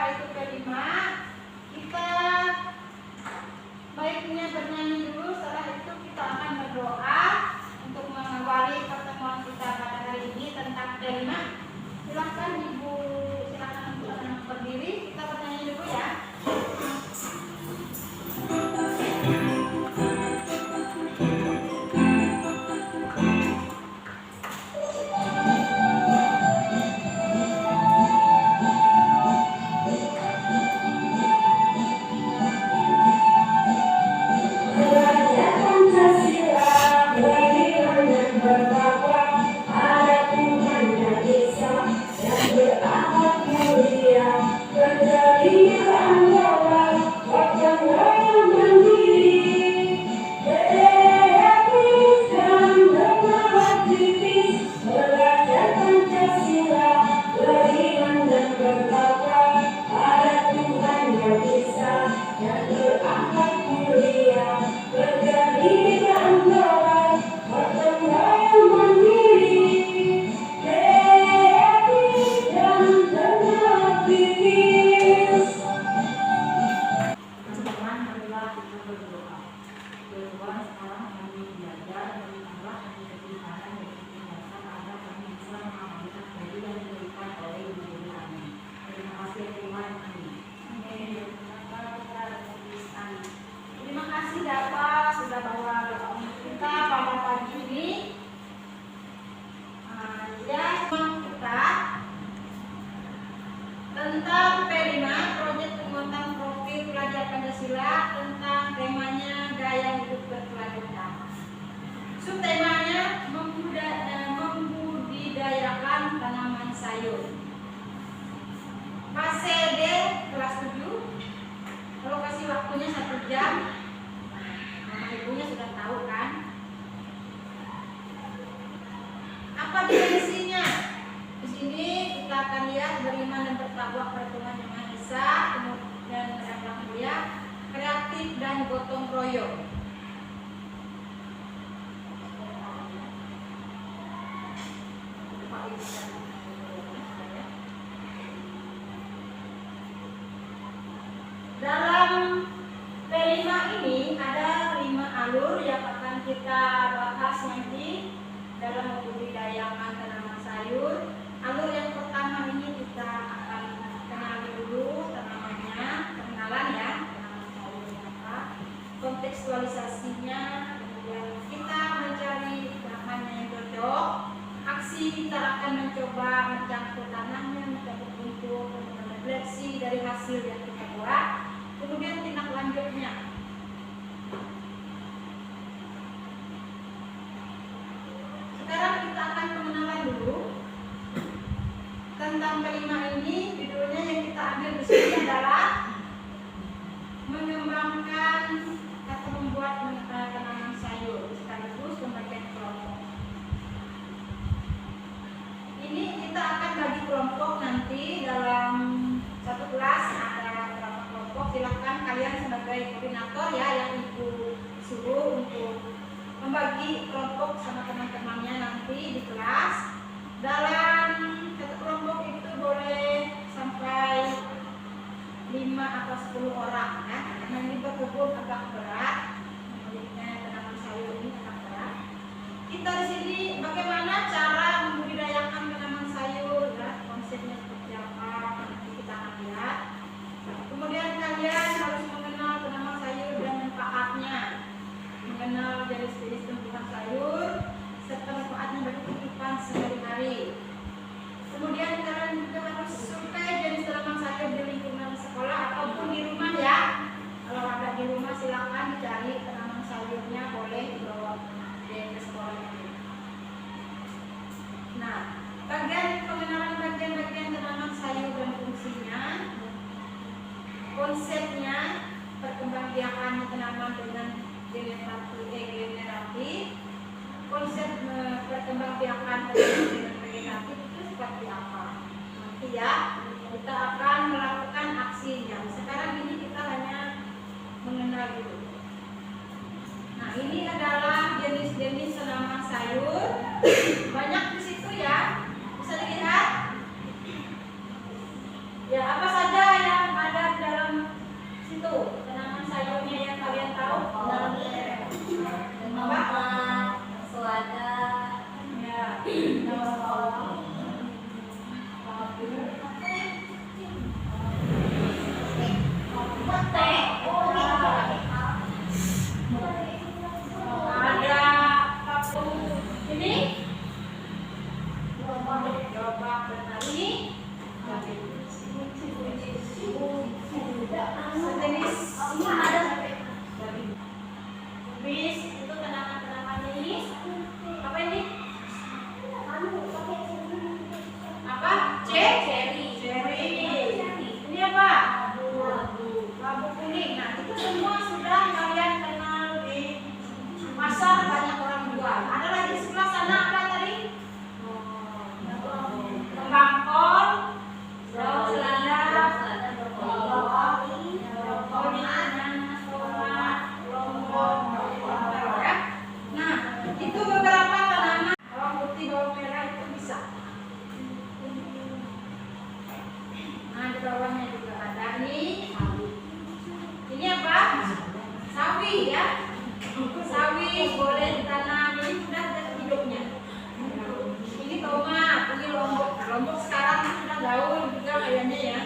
itu kelima, kita baiknya bernyanyi dulu. Setelah itu kita akan berdoa untuk mengawali pertemuan kita pada hari ini tentang kelima. Silakan Ibu, silakan untuk berdiri. Kita bernyanyi dulu ya. Tentang P5, proyek penguatan profil pelajar Pancasila, tentang temanya gaya hidup berkelanjutan. Subtemanya membudidayakan tanaman sayur. Fase D kelas 7. Alokasi waktunya 1 jam. Nah, ibunya sudah tahu kan? Apa dimensinya? Di sini kita akan lihat beriman dan bertakwa pertemuan yang Maha Esa, kemudian berakhlak mulia, kreatif dan gotong royong. Dalam P5 ini ada 5 alur yang akan kita bahas nanti dalam membudidayakan tanaman sayur. Alur yang pertama ini kita akan kenali dulu tanamannya, pengenalan ya, tanaman sayurnya apa, kontekstualisasinya, kemudian kita mencari bahannya yang cocok. Aksi kita akan mencoba mencangkul tanahnya, mencangkul bentuk, kemudian refleksi dari hasil yang kita buat, kemudian tindak lanjutnya. Sekarang kita akan pengenalan dulu tentang kelima ini. Judulnya yang kita ambil di sini adalah mengembangkan atau membuat tanaman sayur sekaligus pembagian kelompok. Ini kita akan bagi kelompok nanti dalam satu kelas ada berapa kelompok. Silakan kalian sebagai koordinator ya yang Ibu suruh untuk membagi kelompok sama teman-temannya nanti di kelas. Dalam satu kelompok itu boleh sampai 5 atau 10 orang ya. Karena ini berkebun agak berat, miliknya tanaman sayur ini agak berat. Kita di sini bagaimana cara membudidayakan tanaman sayur ya, konsepnya seperti apa nanti kita akan lihat. Kemudian kalian harus mengenal tanaman sayur dan manfaatnya, mengenal jenis-jenis tumbuhan sayur serta manfaatnya bagi kehidupan sehari-hari. Kemudian kalian juga harus survei jenis tanaman sayur di lingkungan sekolah ataupun di rumah ya. Kalau ada di rumah silakan dicari tanaman sayurnya, boleh dibawa ke sekolah. Nah, bagian pengenalan bagian-bagian tanaman sayur dan fungsinya, konsepnya, perkembangbiakan tanaman dengan generatif, konsep perkembangbiakan tanaman dengan vegetatif itu seperti apa? Nanti ya kita akan melakukan aksinya. Sekarang ini kita hanya mengenal dulu. Nah, ini adalah jenis-jenis tanaman sayur. Banyak di situ ya. Bisa dilihat? Ya, apa saja yang daun juga kayaknya ya.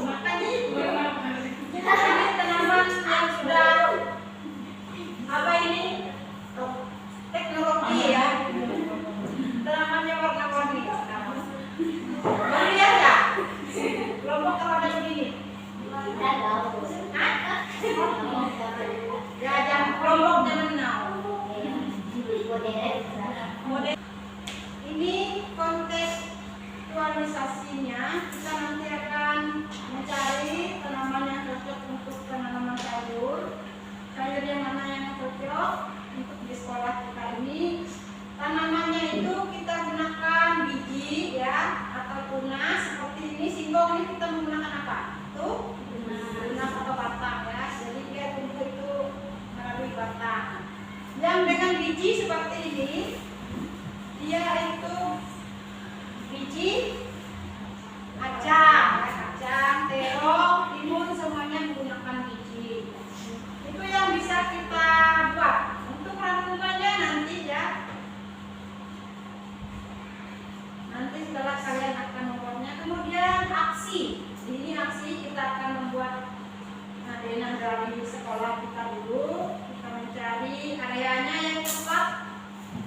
Makanya ini tanaman yang sudah apa ini teknologi ya, tanamannya warna-warni. Mau lihat nggak? Kelompok kalau ada begini. Ya, jangan kelompok zaman now. Model ini kontekstualisasinya, kita nanti akan mencari tanaman yang cocok untuk tanaman sayur yang mana yang cocok untuk di sekolah kita ini. Tanamannya itu kita gunakan biji ya atau tunas seperti ini. Singkong ini kita menggunakan apa? Tuh tunas atau batang ya. Jadi dia tumbuh itu melalui batang. Yang dengan biji seperti ini, dia itu biji kacang, terong, timun semuanya menggunakan biji. Itu yang bisa kita buat. Untuk rangkumannya nanti ya. Nanti setelah kalian akan membuatnya, kemudian aksi. Ini aksi kita akan membuat adenan dari sekolah kita dulu. Kita mencari areanya yang tepat.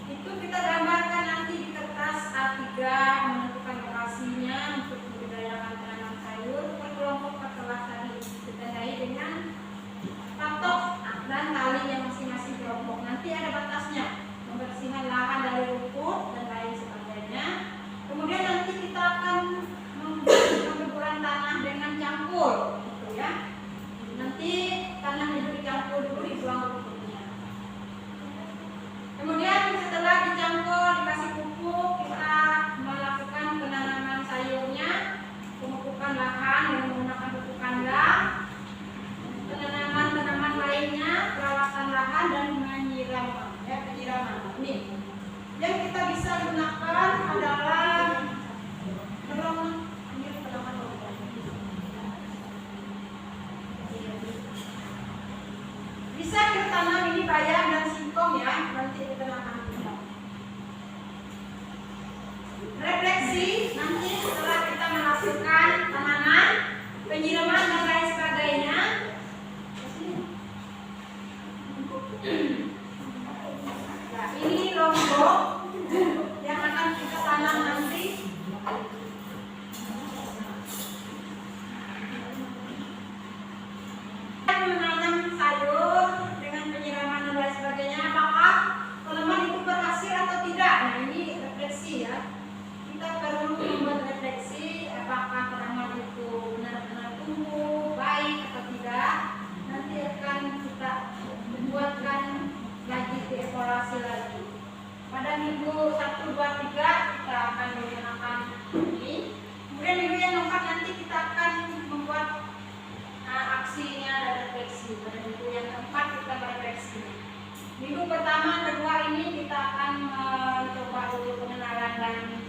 Itu kita gambarkan nanti di kertas A3, menentukan lokasinya untuk membudidayakan tanaman sayur. Per kelas tadi ditandai dengan patok dan talinya masing-masing kelompok. Nanti ada batasnya, membersihkan lahan dari rumput dan lain sebagainya. Kemudian nanti kita akan membuat pembuburan tanah dengan campur, gitu ya. Nanti tanah itu dicampur dulu, dibuang rumputnya. Kemudian setelah dicampur, dikasih pupuk, kita melakukan penanaman sayurnya, pemupukan lahan dengan menggunakan pupuk kandang, penanaman tanaman lainnya, perawatan lahan dan penyiraman. Ini yang kita bisa gunakan adalah bisa kita tanam ini bayam dan singkong ya, nanti kita tanam. Refleksi nanti setelah kita melakukan tanaman, penyiraman dan lain sebagainya. Nah, ini lombok yang akan kita tanam nanti. Menanam sayur dengan penyiraman dan lain sebagainya, apakah tanaman itu berhasil atau tidak? Nah, ini refleksi ya. Kita perlu membuat refleksi apakah tanaman itu benar-benar tumbuh baik atau tidak. Nanti akan kita buatkan lagi, dievaluasi lagi. Pada minggu 1, 2, 3 kita akan menggunakan ini. Kemudian minggu yang keempat nanti kita akan membuat aksinya dan refleksi. Pada minggu yang keempat kita berefleksi. Minggu pertama, kedua ini kita akan mencoba dulu pengenalan dan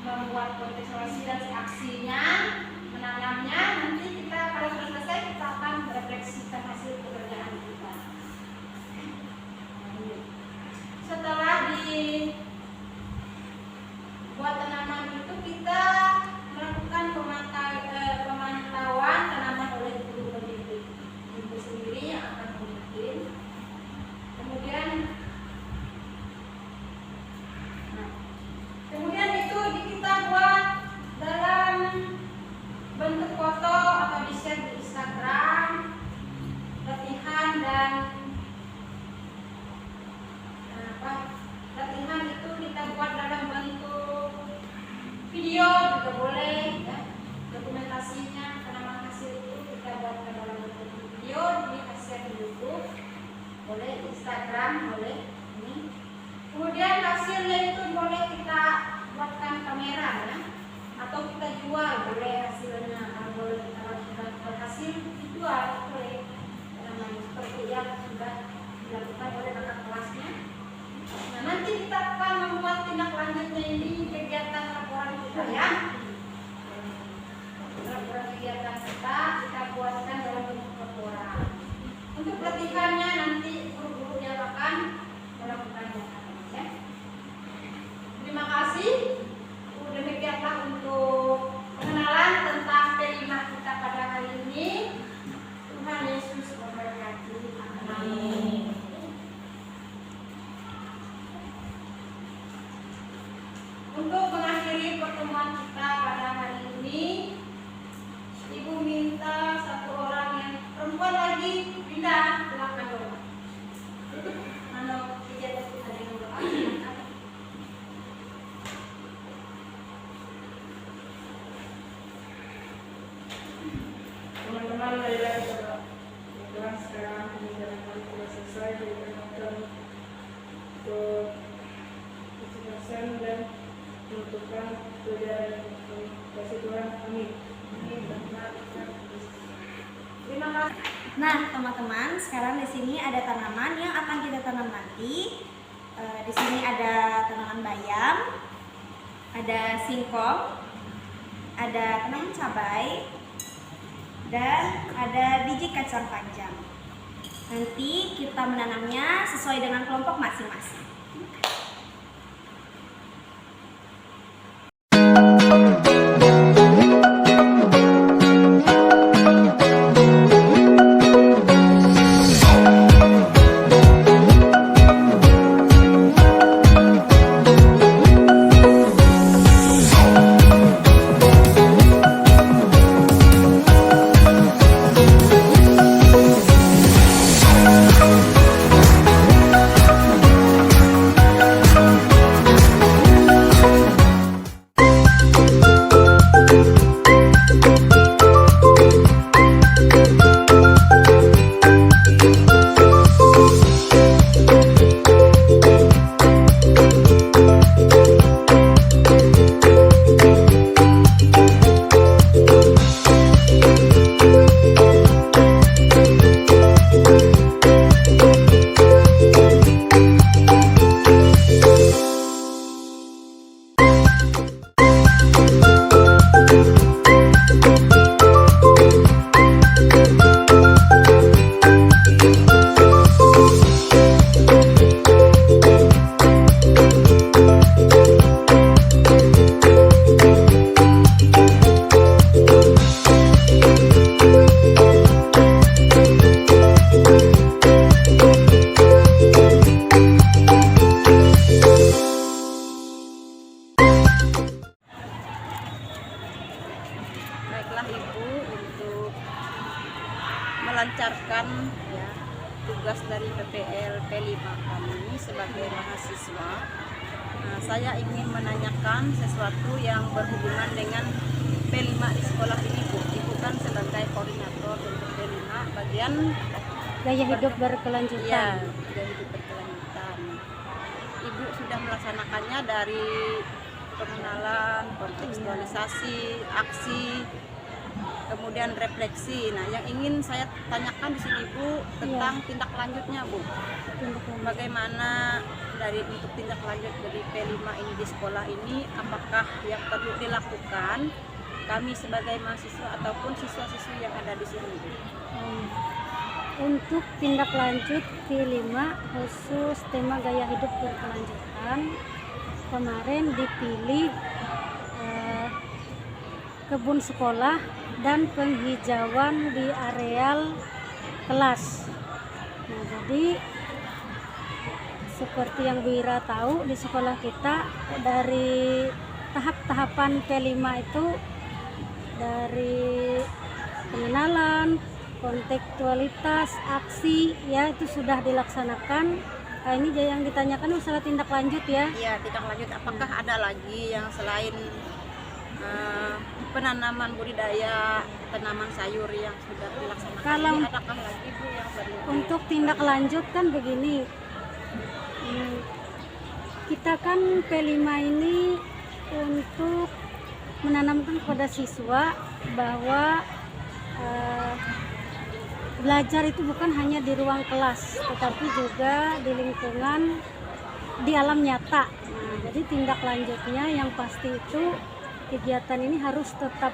membuat kontekstualisasi dan aksinya, menanamnya. Nanti kita kalau sudah selesai kita akan merefleksikan hasil pekerjaan kita. Setelah dibuat tanaman itu kita melakukan pemantauan tanaman oleh guru pendidik. Ibu sendiri yang akan membimbing. Kemudian itu kita buat dalam bentuk foto atau di-share di Instagram, latihan dan latihan itu kita buat dalam bentuk video juga boleh ya. Dokumentasinya tanaman hasil itu kita buat dalam bentuk video, di share di YouTube, boleh Instagram, boleh ini. Kemudian hasilnya itu boleh kita buatkan kamera ya, atau kita jual, boleh hasilnya. Kalau boleh kita sudah berhasil dijual, boleh. Seperti yang sudah dilakukan oleh kakak kelasnya. Nah, nanti kita akan membuat tindak lanjutnya ini kegiatan laporan kita ya. Laporan kegiatan kita buatkan dalam bentuk laporan. Untuk pelatihannya nanti guru-guru yang akan melakukannya ya. Terima kasih. Demikianlah untuk teman-teman, marilah kita berdoa sekarang pembelajaran kami telah selesai. Berikan untuk kesuksesan dan menentukan pelajaran yang kami kasih Tuhan. Amin. Terima kasih. Nah, teman-teman, sekarang di sini ada tanaman yang akan kita tanam nanti. Di sini ada tanaman bayam, ada singkong, ada tanaman cabai, dan ada biji kacang panjang. Nanti kita menanamnya sesuai dengan kelompok masing-masing. Baiklah Ibu, untuk melancarkan ya tugas dari PPL P5 kami sebagai mahasiswa, saya ingin menanyakan sesuatu yang berhubungan dengan P5 di sekolah ini Bu. Ibu kan sebagai koordinator untuk P5 bagian gaya hidup berkelanjutan. Ya, gaya hidup berkelanjutan. Ibu sudah melaksanakannya dari pengenalan, kontekstualisasi, aksi, kemudian refleksi. Nah, yang ingin saya tanyakan di sini Bu tentang tindak lanjutnya Bu. Bagaimana dari untuk tindak lanjut dari P5 ini di sekolah ini, apakah yang perlu dilakukan kami sebagai mahasiswa ataupun siswa-siswi yang ada di sini Bu? Untuk tindak lanjut P5 khusus tema gaya hidup berkelanjutan, kemarin dipilih kebun sekolah dan penghijauan di areal kelas. Nah, jadi seperti yang Bu Ira tahu, di sekolah kita dari tahap-tahapan P5 itu dari pengenalan, kontekstualitas, aksi, ya itu sudah dilaksanakan. Nah, ini yang ditanyakan masalah tindak lanjut ya. Iya, tindak lanjut. Apakah ada lagi yang selain penanaman budidaya tanaman sayur yang sudah dilaksanakan? Kalau ini adakah lagi Bu yang perlu? Untuk tindak lanjut kan begini, kita kan P5 ini untuk menanamkan kepada siswa bahwa belajar itu bukan hanya di ruang kelas, tetapi juga di lingkungan, di alam nyata. Nah, jadi tindak lanjutnya yang pasti itu kegiatan ini harus tetap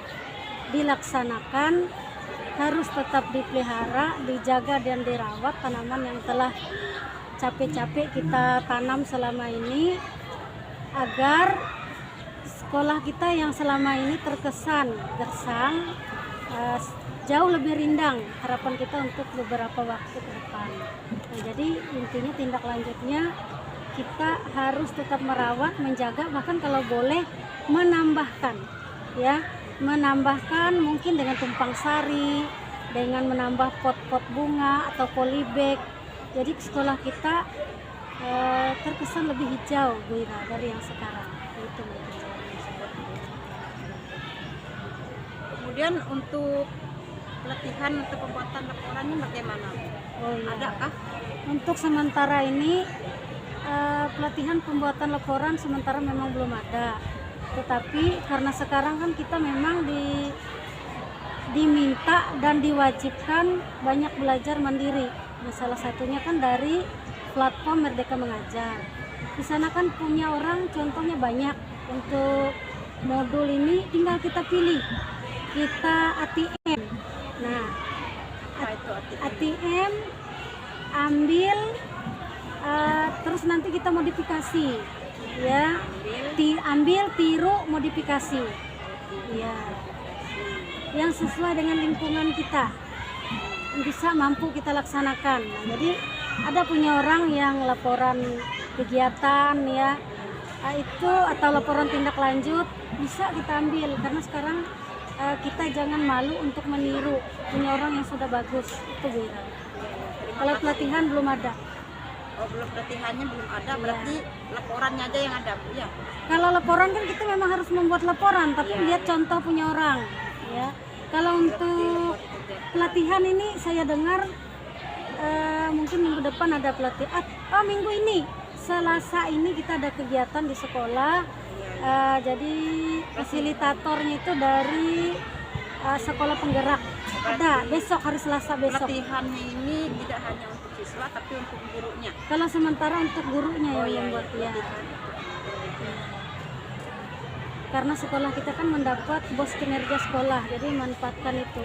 dilaksanakan, harus tetap dipelihara, dijaga dan dirawat tanaman yang telah capek-capek kita tanam selama ini, agar sekolah kita yang selama ini terkesan gersang jauh lebih rindang harapan kita untuk beberapa waktu ke depan. Nah, jadi intinya tindak lanjutnya kita harus tetap merawat, menjaga, bahkan kalau boleh menambahkan, ya, menambahkan mungkin dengan tumpang sari, dengan menambah pot-pot bunga atau polybag. Jadi sekolah kita terkesan lebih hijau, Bu Ira, dari yang sekarang. Itu mungkin. Kemudian untuk pelatihan untuk pembuatan laporan ini bagaimana? Oh iya. Adakah? Untuk sementara ini pelatihan pembuatan laporan sementara memang belum ada. Tetapi karena sekarang kan kita memang diminta dan diwajibkan banyak belajar mandiri. Nah, salah satunya kan dari platform Merdeka Mengajar. Di sana kan punya orang contohnya banyak. Untuk modul ini tinggal kita pilih. Kita ATM. Nah, Apa itu artinya? ATM ambil terus nanti kita modifikasi ya, ambil tiru modifikasi ya, yang sesuai dengan lingkungan kita bisa mampu kita laksanakan. Nah, jadi ada punya orang yang laporan kegiatan ya itu atau laporan tindak lanjut bisa kita ambil, karena sekarang kita jangan malu untuk meniru punya orang yang sudah bagus itu Bu. Kalau pelatihan belum ada. Oh, belum, pelatihannya belum ada, berarti laporannya aja yang ada Bu ya? Kalau laporan kan kita memang harus membuat laporan, tapi lihat contoh punya orang ya. Kalau untuk pelatihan ini saya dengar mungkin minggu depan ada pelatihan. Oh, minggu ini Selasa ini kita ada kegiatan di sekolah. Jadi fasilitatornya itu dari sekolah penggerak. Ada besok hari Selasa besok. Pelatihannya ini tidak hanya untuk siswa tapi untuk gurunya. Kalau sementara untuk gurunya yang membuat ya. Karena sekolah kita kan mendapat bos kinerja sekolah, jadi manfaatkan itu.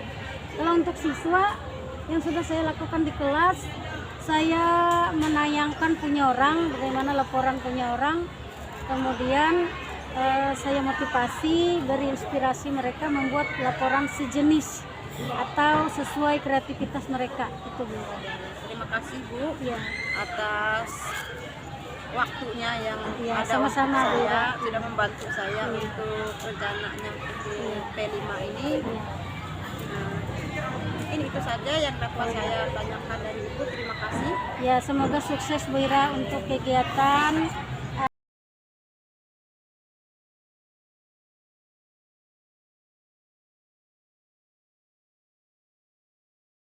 Kalau untuk siswa yang sudah saya lakukan di kelas, saya menayangkan punya orang, bagaimana laporan punya orang, kemudian saya motivasi, beri inspirasi mereka membuat laporan sejenis atau sesuai kreativitas mereka itu Bu. Terima kasih Bu Ya. atas waktunya yang Ya, ada sama-sama, untuk Bu. saya, sudah membantu saya untuk rencananya untuk P5 ini. Ya. Mungkin itu saja yang dapat saya tanyakan dari Ibu. Terima kasih. Ya, semoga sukses Bu Ira untuk kegiatan